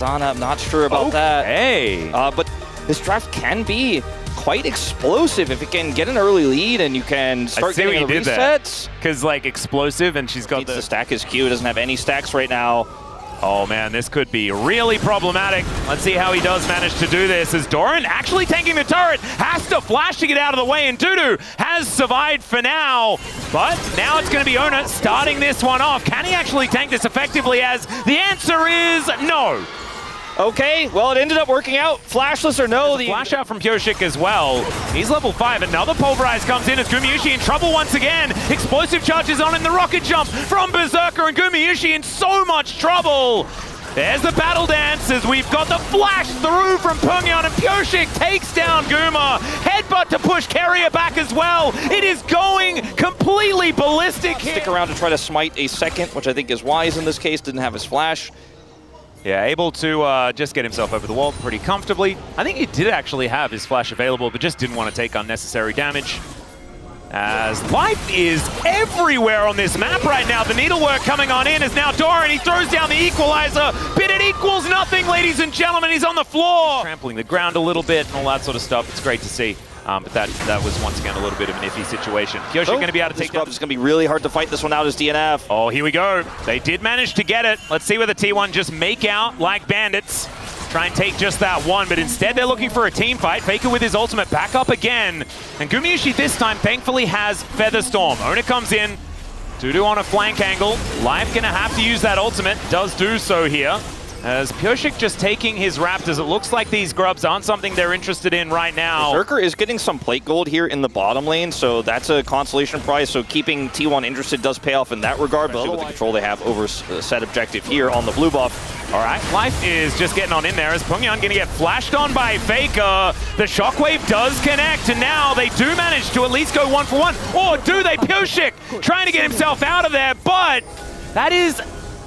Donna, I'm not sure about that. But this draft can be quite explosive if it can get an early lead and you can start getting the resets. Because like explosive, and she's got the stack is Q, doesn't have any stacks right now. Oh man, this could be really problematic. Let's see how he does manage to do this, as Doran actually tanking the turret, has to flash to get out of the way, and Dudu has survived for now. But now it's going to be Ona starting this one off. Can he actually tank this effectively, as the answer is no. Okay, well, it ended up working out. Flashless or no. The flash out from Pyoshik as well. He's level 5. Another Pulverize comes in as Gumayusi in trouble once again. Explosive charges on in the rocket jump from Berserker, and Gumayusi in so much trouble. There's the battle dance as we've got the flash through from Pungyon, and Pyoshik takes down Guma. Headbutt to push Carrier back as well. It is going completely ballistic here. Stick around to try to smite a second, which I think is wise in this case. Didn't have his flash. Yeah, able to just get himself over the wall pretty comfortably. I think he did actually have his flash available, but just didn't want to take unnecessary damage. As life is everywhere on this map right now. The needlework coming on in is now Doran. He throws down the equalizer, but it equals nothing, ladies and gentlemen. He's on the floor. Trampling the ground a little bit and all that sort of stuff. It's great to see. But that was once again a little bit of an iffy situation. Pyoshik going to be able to take down. It's going to be really hard to fight this one out as DNF. Oh, here we go. They did manage to get it. Let's see whether T1 just make out like bandits. Try and take just that one, but instead they're looking for a team fight. Faker with his ultimate back up again. And Gumayusi this time thankfully has Featherstorm. Ona comes in. Dudu on a flank angle. Life going to have to use that ultimate. Does do so here. As Pyoshik just taking his Raptors, it looks like these grubs aren't something they're interested in right now. Berserker is getting some plate gold here in the bottom lane, so that's a consolation prize. So keeping T1 interested does pay off in that regard, but with the control they have over set objective here on the blue buff. All right, Life is just getting on in there as Pungyon going to get flashed on by Faker. The shockwave does connect, and now they do manage to at least go 1-for-1. Or do they? Pyoshik trying to get himself out of there, but that is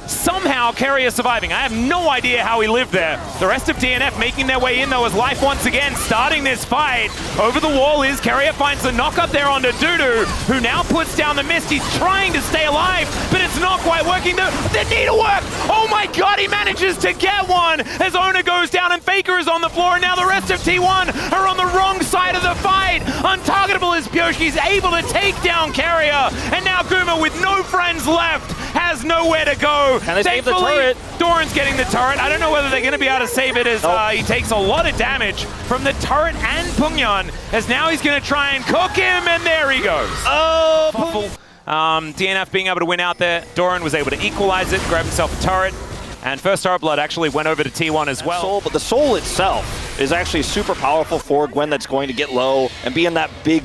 somehow Carrier surviving. I have no idea how he lived there. The rest of DNF making their way in though, as Life once again starting this fight. Over the wall is Carrier, finds the knock up there onto Dudu, who now puts down the mist. He's trying to stay alive, but it's not quite working. The needlework! Oh my god, he manages to get one as Ona goes down and Faker is on the floor, and now the rest of T1 are on the wrong side of the fight. Untargetable as Pyoshi's able to take down Carrier, and now Guma with no friends left has nowhere to go. Can they save the turret? Doran's getting the turret. I don't know whether they're going to be able to save it, as he takes a lot of damage from the turret and Pungyon, as now he's going to try and cook him, and there he goes. Oh, DNF being able to win out there. Doran was able to equalize it, grab himself a turret, and first turret blood actually went over to T1 as well. But the soul itself is actually super powerful for Gwen that's going to get low and be in that big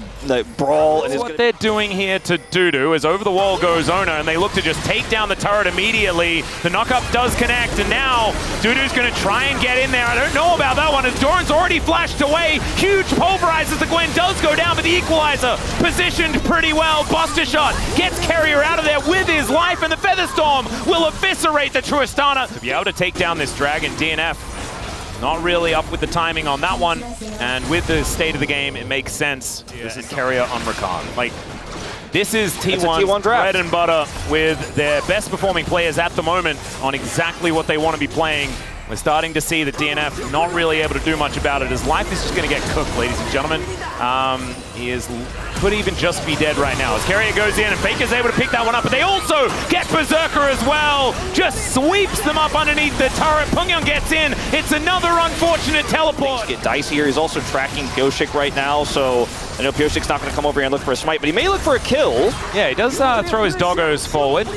brawl. And what they're doing here to Dudu is over the wall goes Ona, and they look to just take down the turret immediately. The knockup does connect, and now Dudu's going to try and get in there. I don't know about that one, as Doran's already flashed away. Huge pulverize as the Gwen does go down, but the equalizer positioned pretty well. Buster shot gets Carrier out of there with his life, and the Featherstorm will eviscerate the Tristana. To be able to take down this dragon, DNF not really up with the timing on that one, and with the state of the game, it makes sense. This is Carrier on Rakan. Like, this is T1's bread and butter with their best performing players at the moment on exactly what they want to be playing. We're starting to see the DNF not really able to do much about it, as Life is just going to get cooked, ladies and gentlemen. He could even just be dead right now. As Carrier goes in, and Faker's able to pick that one up, but they also get Berserker as well. Just sweeps them up underneath the turret. Pungyon gets in. It's another unfortunate teleport. Things get dicey here. He's also tracking Pyoshik right now, so I know Pyoshik's not going to come over here and look for a smite, but he may look for a kill. Yeah, he does throw his doggos forward.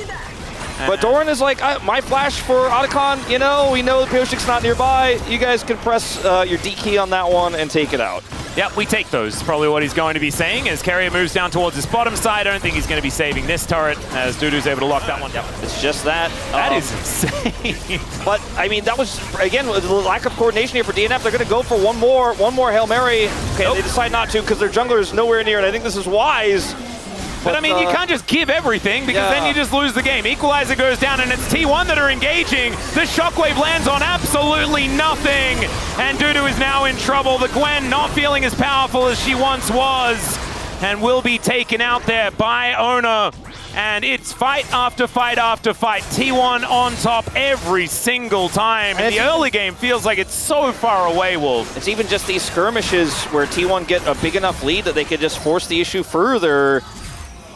But Doran is like, my flash for Otacon, you know, we know Pyoshik's not nearby. You guys can press your D key on that one and take it out. Yep, we take those. Probably what he's going to be saying as Carrier moves down towards his bottom side. I don't think he's going to be saving this turret, as Dudu's able to lock that one down. It's just that. That is insane. But, I mean, that was, again, the lack of coordination here for DNF. They're going to go for one more Hail Mary. Okay, nope. They decide not to because their jungler is nowhere near, and I think this is wise. But I mean, you can't just give everything, because then you just lose the game. Equalizer goes down, and it's T1 that are engaging. The shockwave lands on absolutely nothing, and Dudu is now in trouble. The Gwen not feeling as powerful as she once was, and will be taken out there by Ona. And it's fight after fight after fight. T1 on top every single time. And the early game feels like it's so far away, Wolf. It's even just these skirmishes where T1 get a big enough lead that they could just force the issue further.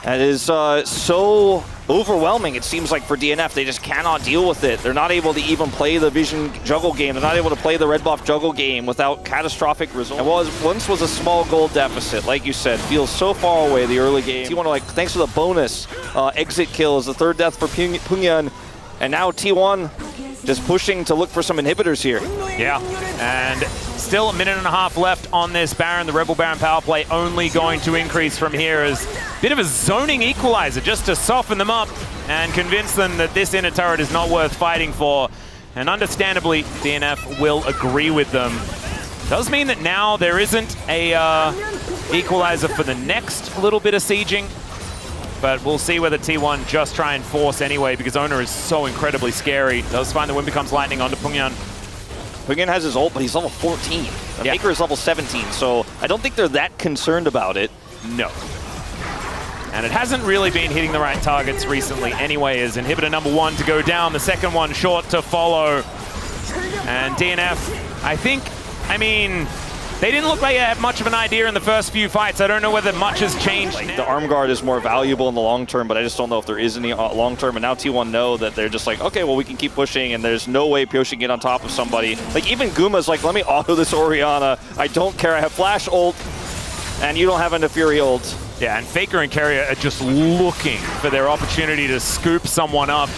That is so overwhelming, it seems like, for DNF. They just cannot deal with it. They're not able to even play the Vision juggle game. They're not able to play the red buff juggle game without catastrophic results. It once was a small goal deficit, like you said. Feels so far away, the early game. T1 like, thanks for the bonus exit kill as the third death for Pungyan. And now T1 just pushing to look for some inhibitors here. Yeah, and still a minute and a half left on this Baron. The Rebel Baron power play only going to increase from here as a bit of a zoning equalizer just to soften them up and convince them that this inner turret is not worth fighting for. And understandably, DNF will agree with them. Does mean that now there isn't a equalizer for the next little bit of sieging. But we'll see whether T1 just try and force anyway, because Owner is so incredibly scary. Does find the Wind Becomes Lightning onto Pungyan. Pungyan has his ult, but he's level 14. The Faker is level 17, so I don't think they're that concerned about it. No. And it hasn't really been hitting the right targets recently anyway, as inhibitor number 1 to go down, the second one short to follow. And DNF, I mean, they didn't look like they had much of an idea in the first few fights. I don't know whether much has changed. Like, the arm guard is more valuable in the long term, but I just don't know if there is any long term. And now T1 know that they're just like, okay, well, we can keep pushing, and there's no way Pyoshi can get on top of somebody. Like, even Guma's like, let me auto this Orianna. I don't care. I have flash ult, and you don't have a Fury ult. Yeah, and Faker and Carrier are just looking for their opportunity to scoop someone up.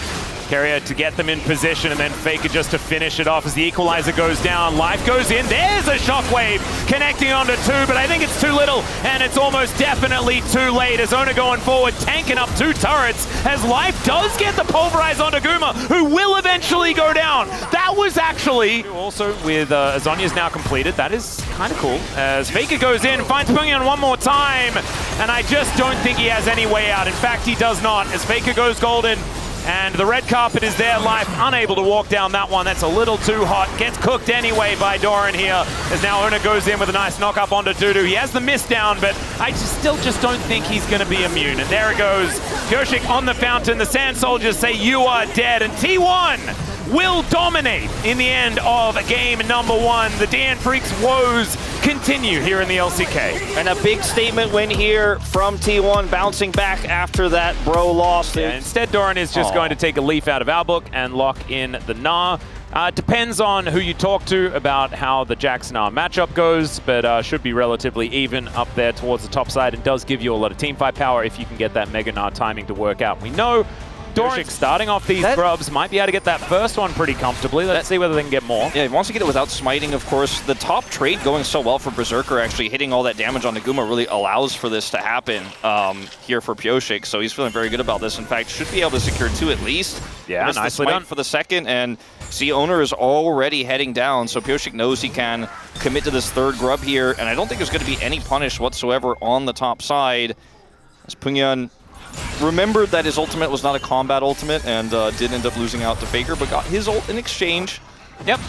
Carrier to get them in position, and then Faker just to finish it off as the equalizer goes down. Life goes in. There's a shockwave connecting onto 2, but I think it's too little, and it's almost definitely too late as Owner going forward, tanking up 2 turrets as Life does get the pulverize onto Guma, who will eventually go down. That was actually also with Azonia's now completed. That is kind of cool as Faker goes in, finds Pungyan one more time, and I just don't think he has any way out. In fact, he does not as Faker goes golden. And the red carpet is there. Life unable to walk down that one. That's a little too hot. Gets cooked anyway by Doran here. As now Owner goes in with a nice knock up onto Dudu. He has the miss down, but I still just don't think he's going to be immune. And there it goes. Pyoshik on the fountain. The Sand Soldiers say you are dead. And T1 will dominate in the end of game number 1. The DN Freecs woes continue here in the LCK. And a big statement win here from T1, bouncing back after that bro loss. Yeah, instead, Doran is just going to take a leaf out of our book and lock in the Gnar. Depends on who you talk to about how the Jax-Gnar matchup goes, but should be relatively even up there towards the top side. It does give you a lot of teamfight power if you can get that Mega Gnar timing to work out. We know Doran starting off these grubs might be able to get that first one pretty comfortably. Let's see whether they can get more. Yeah, he wants to get it without smiting, of course. The top trade going so well for Berserker, actually hitting all that damage on Naguma really allows for this to happen here for Pyoshik. So he's feeling very good about this. In fact, should be able to secure 2 at least. Yeah, nicely done for the second, and see, Owner is already heading down, so Pyoshik knows he can commit to this third grub here, and I don't think there's going to be any punish whatsoever on the top side. As Pungyan remembered that his ultimate was not a combat ultimate and did end up losing out to Faker, but got his ult in exchange. Yep.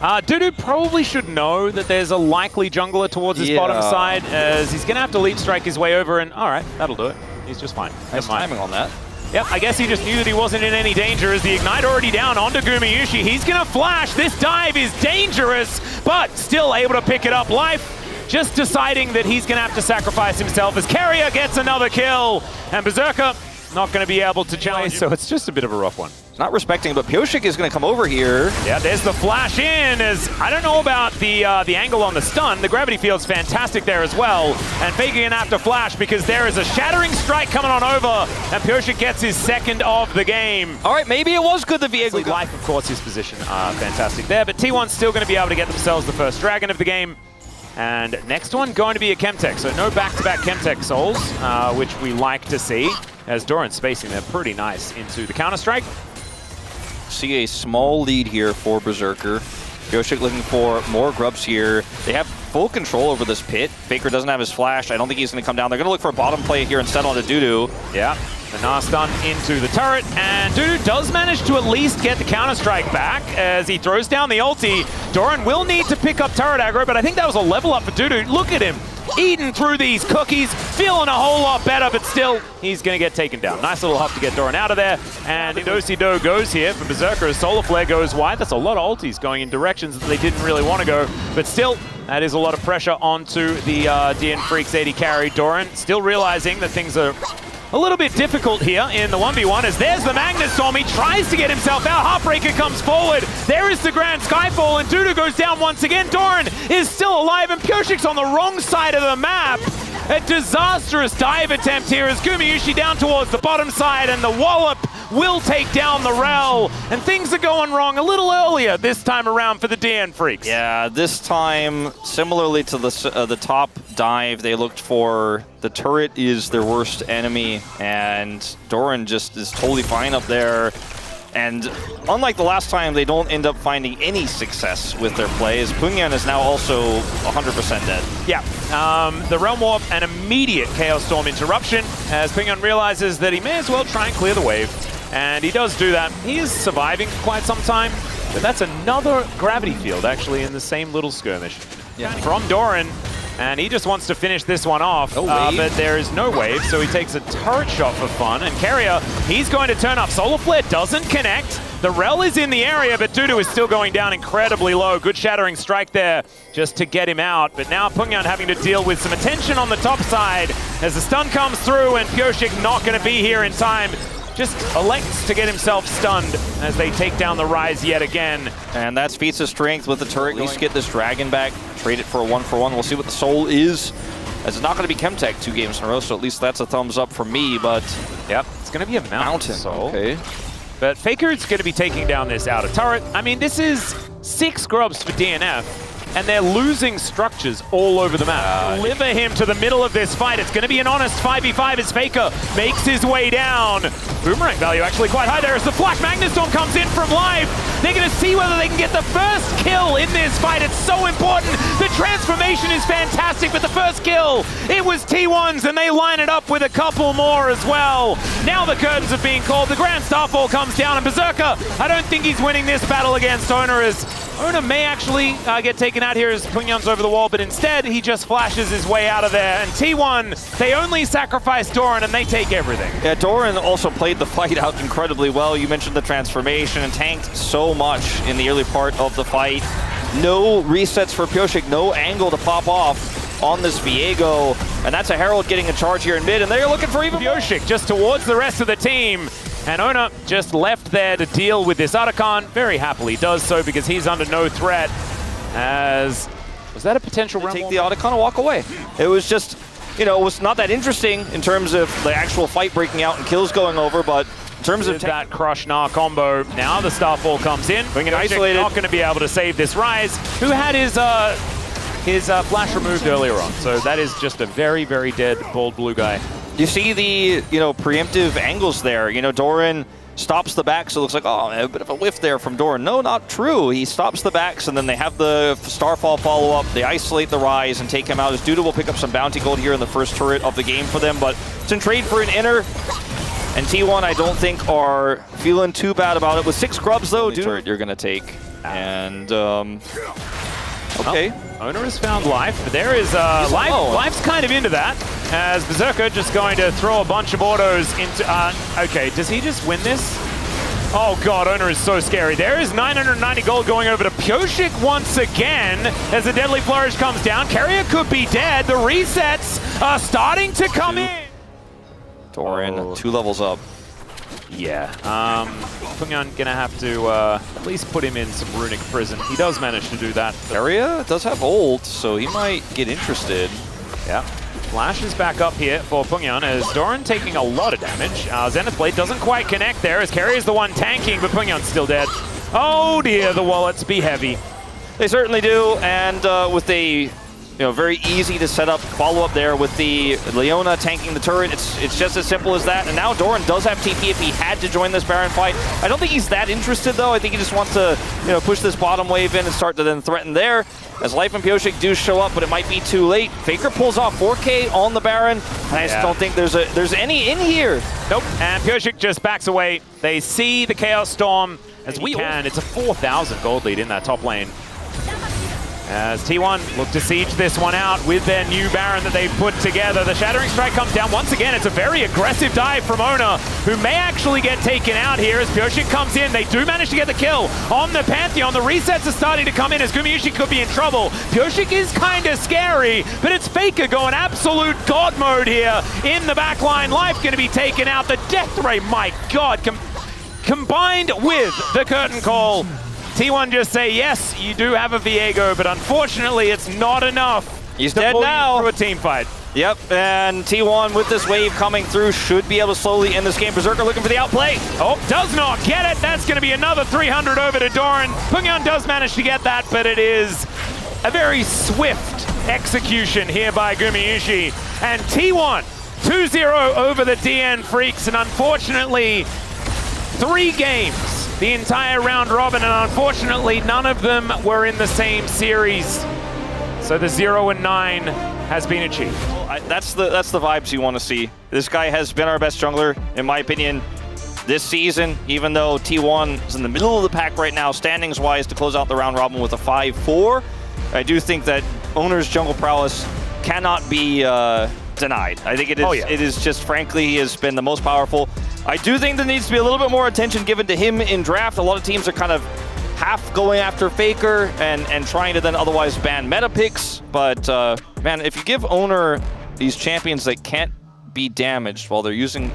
Dudu probably should know that there's a likely jungler towards his bottom side, as he's going to have to leap strike his way over, and all right, that'll do it. He's just fine. Nice timing on that. Yep, I guess he just knew that he wasn't in any danger as the Ignite already down onto Gumayushi. He's going to flash. This dive is dangerous, but still able to pick it up. Life just deciding that he's going to have to sacrifice himself as Carrier gets another kill, and Berserker not going to be able to challenge, so it's just a bit of a rough one. Not respecting, but Pyoshik is going to come over here. Yeah, there's the flash in, as I don't know about the angle on the stun. The gravity field's fantastic there as well, and Faker going to have to flash because there is a shattering strike coming on over, and Pyoshik gets his second of the game. All right, maybe it was good that Viego... Life, of course, his position fantastic there, but T1's still going to be able to get themselves the first dragon of the game. And next one going to be a Chemtech, so no back-to-back Chemtech souls, which we like to see, as Doran's spacing there pretty nice into the Counter-Strike. See a small lead here for Berserker. Pyoshik looking for more grubs here. They have full control over this pit. Faker doesn't have his flash. I don't think he's going to come down. They're going to look for a bottom play here instead onto Dudu. Yeah, the Gnar stun into the turret, and Dudu does manage to at least get the Counter-Strike back as he throws down the ulti. Doran will need to pick up turret aggro, but I think that was a level up for Dudu. Look at him. eating through these cookies, feeling a whole lot better, but still, he's going to get taken down. Nice little hop to get Doran out of there, and Do goes here for Berserker as Solar Flare goes wide. That's a lot of ultis going in directions that they didn't really want to go, but still, that is a lot of pressure onto the DN Freecs 80 carry. Doran still realizing that things are a little bit difficult here in the 1v1 as there's the Magnus Storm. He tries to get himself out. Heartbreaker comes forward. There is the Grand Skyfall, and Dudu goes down once again. Doran is still alive, and Pioshik's on the wrong side of the map. A disastrous dive attempt here as Gumayushi down towards the bottom side, and the wallop will take down the Rel, and things are going wrong a little earlier this time around for the DN Freecs. Yeah, this time, similarly to the top dive, they looked for the turret is their worst enemy, and Doran just is totally fine up there. And unlike the last time, they don't end up finding any success with their plays. Pungyan is now also 100% dead. Yeah, the Realm Warp, an immediate Chaos Storm interruption as Pungyan realizes that he may as well try and clear the wave. And he does do that. He is surviving for quite some time, but that's another gravity field actually in the same little skirmish. Yeah. From Doran, and he just wants to finish this one off, but there is no wave, so he takes a turret shot for fun, and Carrier, he's going to turn up. Solar Flare doesn't connect. The Rel is in the area, but Dudu is still going down incredibly low. Good Shattering Strike there just to get him out, but now Pungyan having to deal with some attention on the top side as the stun comes through, and Pioshik not going to be here in time. Just elects to get himself stunned as they take down the Rise yet again. And that's feats of strength with the turret. At least get this Dragon back, trade it for a 1-for-1. We'll see what the Soul is, as it's not going to be Chemtech 2 games in a row, so at least that's a thumbs up for me, but... Yep, it's going to be a Mountain Soul. Okay. But Faker's going to be taking down this outer turret. I mean, this is 6 grubs for DNF, and they're losing structures all over the map. Deliver him to the middle of this fight. It's going to be an honest 5v5 as Faker makes his way down. Boomerang value actually quite high there as the Flash Magnus Storm comes in from live. They're going to see whether they can get the first kill in this fight. It's so important. The transformation is fantastic, but the first kill, it was T1's, and they line it up with a couple more as well. Now the curtains are being called. The Grand Starfall comes down, and Berserker, I don't think he's winning this battle against Owner, as Owner may actually get taken out here as Pungyan's over the wall, but instead he just flashes his way out of there. And T1, they only sacrifice Doran and they take everything. Yeah, Doran also played the fight out incredibly well. You mentioned the transformation and tanked so much in the early part of the fight. No resets for Pioshik, no angle to pop off on this Viego. And that's a Herald getting a charge here in mid, and they're looking for even Pioshik just towards the rest of the team. And Ona just left there to deal with this Otacon. Very happily does so because he's under no threat. As, was that a potential round? Take the Otacon and walk away. It was just, you know, it was not that interesting in terms of the actual fight breaking out and kills going over, but in terms of that Crush Gnar combo, now the Starfall comes in. Isolated. Not going to be able to save this Rise, who had his flash removed earlier on. So that is just a very, very dead bald blue guy. You see the, preemptive angles there. Doran stops the back, so it looks like, oh, a bit of a whiff there from Doran. No, not true. He stops the backs, and then they have the Starfall follow-up. They isolate the Rise and take him out. As Duda will pick up some bounty gold here in the first turret of the game for them, but it's in trade for an inner. And T1, I don't think, are feeling too bad about it. With 6 grubs, though, turret you're going to take. And, okay. Well, Owner has found life, but there is life's kind of into that, as Berserker just going to throw a bunch of autos into, okay, does he just win this? Oh god, Owner is so scary. There is 990 gold going over to Pioshik once again, as the Deadly Flourish comes down. Carrier could be dead. The resets are starting to come in. Doran, 2 levels up. Yeah, Pungyan gonna have to at least put him in some runic prison. He does manage to do that. Area does have ult, so he might get interested. Yeah, Flash is back up here for Pungyan as Doran taking a lot of damage. Zenith Blade doesn't quite connect there as Carrier's the one tanking, but Pungyan's still dead. Oh dear, the wallets be heavy. They certainly do, and with a very easy to set up follow-up there with the Leona tanking the turret. It's just as simple as that. And now Doran does have TP if he had to join this Baron fight. I don't think he's that interested, though. I think he just wants to push this bottom wave in and start to then threaten there. As Life and Pioshik do show up, but it might be too late. Faker pulls off 4K on the Baron, and I just don't think there's any in here. Nope, and Pioshik just backs away. They see the Chaos Storm as we can. It's a 4,000 gold lead in that top lane. As T1 look to siege this one out with their new Baron that they've put together. The Shattering Strike comes down once again. It's a very aggressive dive from Oner, who may actually get taken out here as Pyosik comes in. They do manage to get the kill on the Pantheon. The resets are starting to come in as Gumayusi could be in trouble. Pyosik is kind of scary, but it's Faker going absolute god mode here in the backline. Life going to be taken out. The death ray, my god, combined with the curtain call. T1 just say, yes, you do have a Viego, but unfortunately it's not enough. He's dead now. Through a team fight. Yep, and T1 with this wave coming through should be able to slowly end this game. Berserker looking for the outplay. Oh, does not get it. That's going to be another 300 over to Doran. Pungyan does manage to get that, but it is a very swift execution here by Gumayusi. And T1, 2-0 over the DN Freecs, and unfortunately, 3 games. The entire round robin, and unfortunately none of them were in the same series. So the 0-9 has been achieved. That's the vibes you want to see. This guy has been our best jungler, in my opinion, this season, even though T1 is in the middle of the pack right now, standings-wise, to close out the round robin with a 5-4. I do think that Oner's jungle prowess cannot be denied. I think it is, it is just, frankly, he has been the most powerful. I do think there needs to be a little bit more attention given to him in draft. A lot of teams are kind of half going after Faker and trying to then otherwise ban meta picks. But man, if you give Oner these champions that can't be damaged while they're using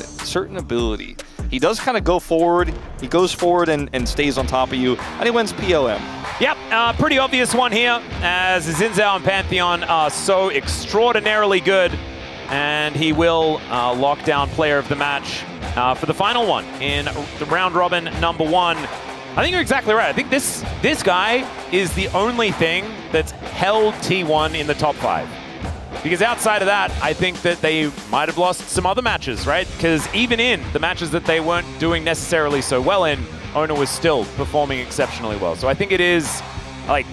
certain ability, he does kind of go forward. He goes forward and stays on top of you, and he wins POM. Yep, pretty obvious one here, as Xin Zhao and Pantheon are so extraordinarily good. And he will lock down player of the match for the final one in the round robin number 1. I think you're exactly right. I think this guy is the only thing that's held T1 in the top 5. Because outside of that, I think that they might have lost some other matches, right? Because even in the matches that they weren't doing necessarily so well in, Oner was still performing exceptionally well. So I think it is, like,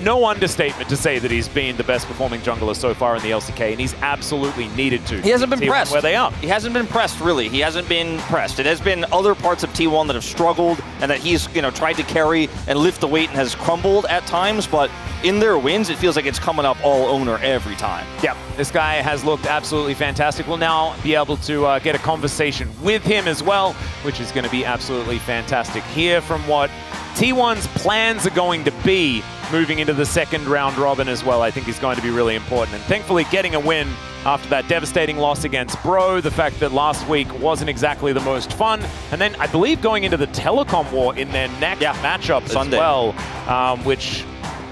no understatement to say that he's been the best performing jungler so far in the LCK, and he's absolutely needed to. He hasn't been pressed. Where they are. He hasn't been pressed, really. He hasn't been pressed. It has been other parts of T1 that have struggled and that he's, tried to carry and lift the weight and has crumbled at times, but in their wins, it feels like it's coming up all Oner every time. Yeah, this guy has looked absolutely fantastic. We'll now be able to get a conversation with him as well, which is going to be absolutely fantastic. Hear from what T1's plans are going to be moving into the second round robin as well, I think is going to be really important. And thankfully getting a win after that devastating loss against Bro, the fact that last week wasn't exactly the most fun, and then I believe going into the telecom war in their next matchup Sunday as well, which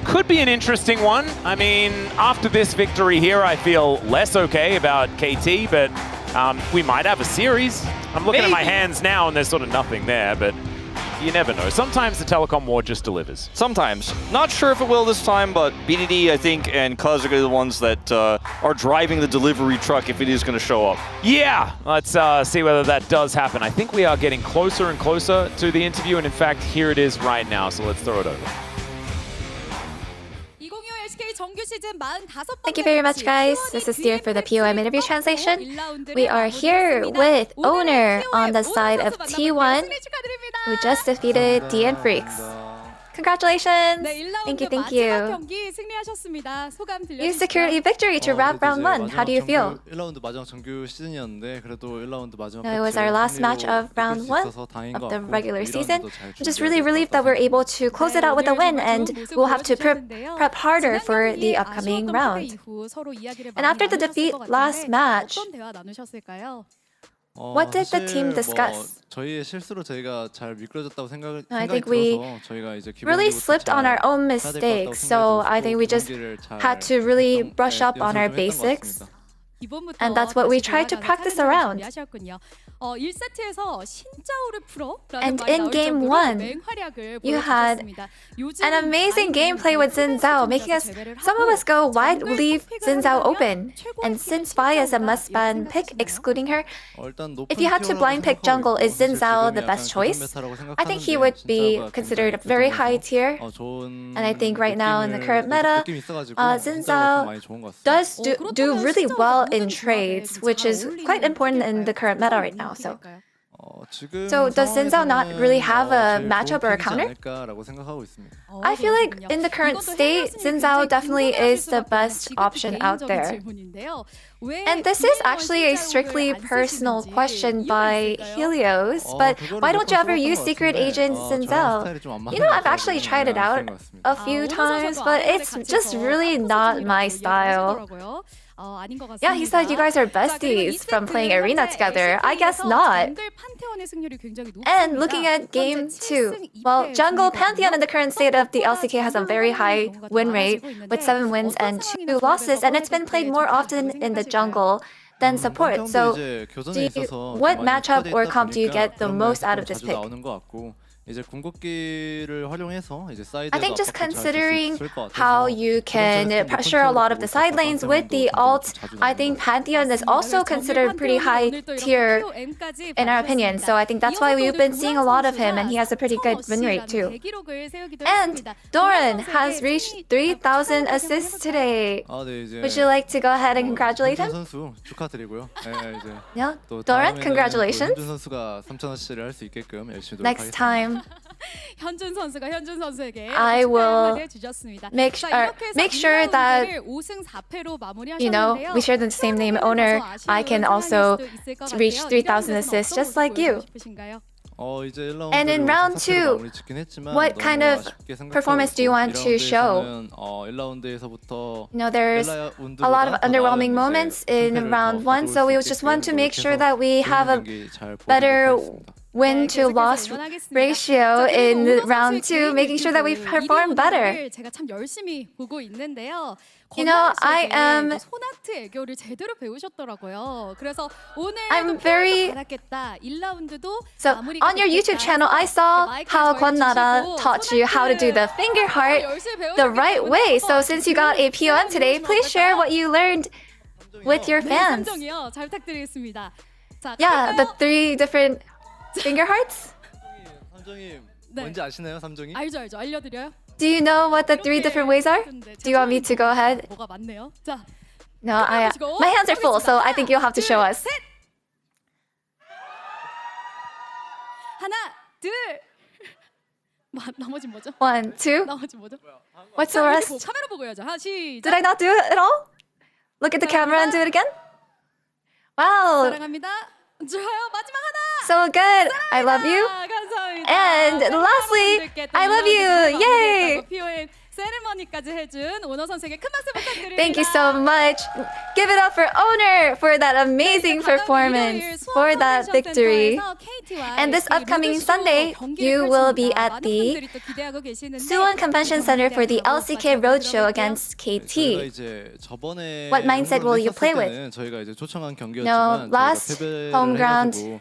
could be an interesting one. I mean, after this victory here, I feel less okay about KT, but we might have a series. I'm looking at my hands now and there's sort of nothing there, but you never know. Sometimes the telecom war just delivers. Sometimes. Not sure if it will this time, but BDD, I think, and Kaz are going to be the ones that are driving the delivery truck if it is going to show up. Yeah, let's see whether that does happen. I think we are getting closer and closer to the interview, and in fact, here it is right now, so let's throw it over. Thank you very much, guys. This is Dear for the POM interview translation. We are here with Oner on the side of T1, who just defeated DN Freecs. Congratulations! Thank you, thank you. You secured a victory to wrap round 1. How do you feel? It was our last match of round 1 of the regular season. I'm just really relieved that we're able to close it out with a win, and we'll have to prep harder for the upcoming round. And after the defeat last match, what did the team discuss? I think we really slipped on our own mistakes, so I think we just had to really brush up on our basics. And that's what we tried to practice around. And in Game 1, you had an amazing gameplay with Xin Zhao, making some of us go, why leave Xin Zhao open? And since Vi is a must-ban pick, excluding her, if you had to blind pick jungle, is Xin Zhao the best choice? I think he would be considered a very high tier. And I think right now in the current meta, Xin Zhao does do really well in trades, which is quite important in the current meta right now. So So does Sinzao not really have a matchup or a counter? I feel like in the current state, Sinzao definitely is the best option out there. And this is actually a strictly personal question by Helios, but why don't you ever use Secret Agent Sinzao? You know, I've actually tried it out a few times, but it's just really not my style. Yeah, he said you guys are besties from playing Arena together. I guess not. And looking at game 2, well, Jungle Pantheon in the current state of the LCK has a very high win rate with 7 wins and 2 losses, and it's been played more often in the jungle than support. So what matchup or comp do you get the most out of this pick? I think just considering how you can pressure a lot of the side lanes with the ult, I think Pantheon is also considered pretty high tier in our opinion. So I think that's why we've been seeing a lot of him, and he has a pretty good win rate too. And Doran has reached 3,000 assists today. Would you like to go ahead and congratulate him? Yeah, Doran, congratulations. Next time, I will make sure that, you know, we share the same name owner. I can also reach 3,000 assists just like you. And in round 2, what kind of performance do you want to show? You know, there's a lot of underwhelming moments in round 1, so we just want to make sure that we have a better win to loss ratio in round 2, making sure that we perform better. You know, I'm very... So, on your YouTube channel, I saw how Kwon taught you how to do the finger heart the right way. So, since you got a POM today, please share what you learned with your fans. Yeah, the 3 different finger hearts? Do you know what the 3 different ways are? Do you want me to go ahead? No, my hands are full, so I think you'll have to show us. One, two. What's the rest? Did I not do it at all? Look at the camera and do it again. Wow. So good. I love you. And lastly, I love you. Yay. Thank you so much. Give it up for Owner for that amazing performance, for that victory. And this upcoming Sunday, you will be at the Suwon Convention Center for the LCK Roadshow against KT. What mindset will you play with? No, last home ground,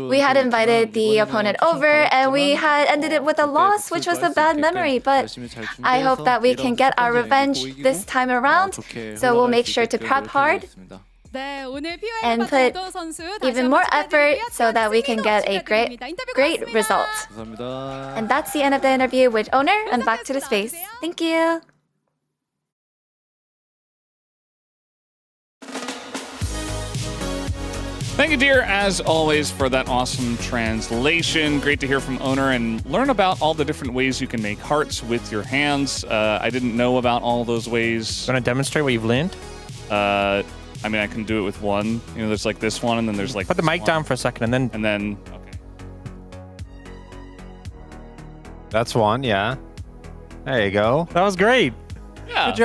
we had invited the opponent over and we had ended it with a loss, which was a bad memory, but I hope that we can get our revenge this time around. So we'll make sure to prep hard and put even more effort so that we can get a great result. And that's the end of the interview with Owner, and back to the space. Thank you. Thank you, dear, as always, for that awesome translation. Great to hear from Owner and learn about all the different ways you can make hearts with your hands. I didn't know about all those ways. Want to demonstrate what you've learned? I mean, I can do it with one. You know, there's like this one, and then there's like put the mic down for a second, and then okay. That's one, yeah. There you go. That was great. Yeah. Good job.